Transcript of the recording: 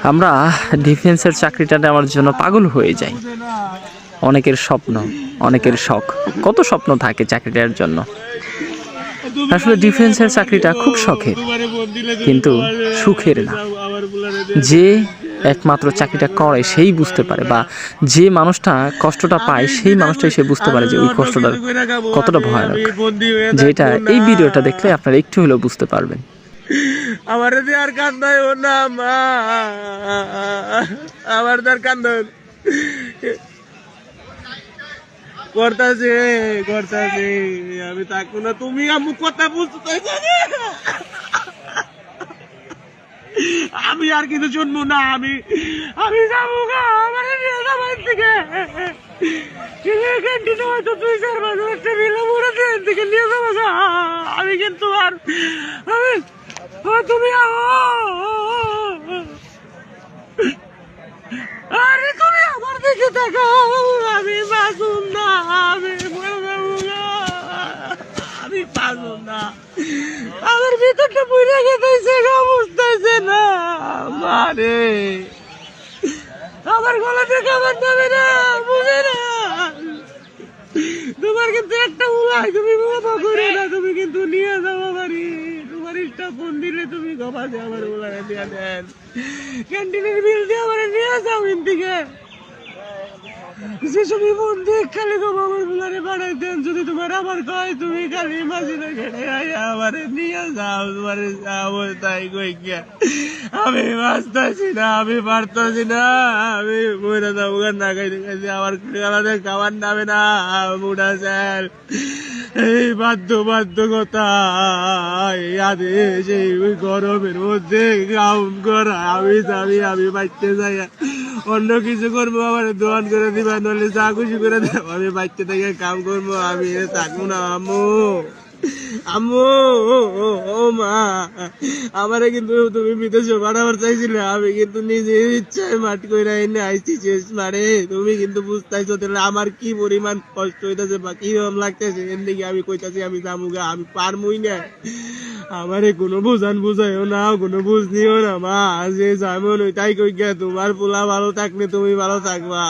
আমরা ডিফেন্সের চাকরিটা নেওয়ার জন্য পাগল হয়ে যাই। অনেকের স্বপ্ন, অনেকের শখ, কত স্বপ্ন থাকে চাকরিটার জন্য। আসলে ডিফেন্সের চাকরিটা খুব শখের, কিন্তু সুখের না। যে একমাত্র চাকরিটা করে সেই বুঝতে পারে, বা যে মানুষটা কষ্টটা পায় সেই মানুষটাই সে বুঝতে পারে যে ওই কষ্টটা কতটা ভয়ানক। যেটা এই ভিডিওটা দেখলে আপনারা একটু হলেও বুঝতে পারবেন। আমার আর কান্দায় ও না মা, আমার তার কান্দন করতেছে করতেছে, আমি থাকবো না। তুমি আমু কথা বুঝতে, আমি আর কিছু শুনবো না। আমি আমি যাবো গা, আমার নিয়ে যাবো থেকে ক্যান্টিনে হয়তো 2-4 মাস হচ্ছে মিলামুড়া থেকে নিয়ে যাবো গা। আমি কিন্তু আর আমি তুমি আরে তুমি আমার দিকে তাকাও, আমি বাঁচুন না, আমি মরে যাবো গা, আমি বাঁচুন না। আমার ভিতরটা পুড়ে গেছে গা, বুঝতেছে না মারে, আমার গলা থেকে আমার নামে না, বুঝে না। তোমার কিন্তু একটা উড়াই, তুমি বাবা করে না, তুমি কিন্তু নিয়ে যাবো বাড়ি। তোমার ইচ্ছা ফোন দিলে তুমি গবা দিয়ে আমার উড়াই দিয়ে দেন, ক্যান্টিনের বিল দিয়ে আমার নিয়ে যাও ইন্দিকে। যে তুমি ফোন দিয়ে খালি গবা আমার উড়ারে বাড়াই দেন, যদি তোমার আবার কয় তুমি খালি মাঝে না কেটে আমার নিয়ে যাও, তোমার যাবো তাই কই গিয়া। আমি বাঁচতেছি না, আমি পারতেছি না, আমি মরে যাবো না খাইতে খাইতে। আমার খালাতে খাবার নামে না মুড়া স্যার, এই বাধ্যবাধকতা সেই ওই গরমের মধ্যে কাম করা। আমি বাচ্চা যাই, অন্য কিছু করবো, আমার দোয়ান করে দিবা, নইলে যা খুশি করে দেব, আমি বাচ্চা থেকে কাম করবো, আমি থাকবো না। আম্মু আম্মু ও মা, আমারে কিন্তু তুমি বিদেশে পাঠাবার চাইছিলে, আমি কিন্তু নিজের ইচ্ছায় মাঠ করে এনে আইছি শেষ মারে। তুমি কিন্তু বুঝতেছো তাহলে আমার কি পরিমাণ কষ্ট হইতেছে বা কিরকম লাগতেছে। এর দিকে আমি কইতাছি আমি যামুগা, আমি পারমুই না। আমারে কোনো বুঝাইও না, কোনো বুঝ নিও না মা, যে যেমন তাই কই গিয়া। তোমার পোলা ভালো থাকলে তুমি ভালো থাকবা।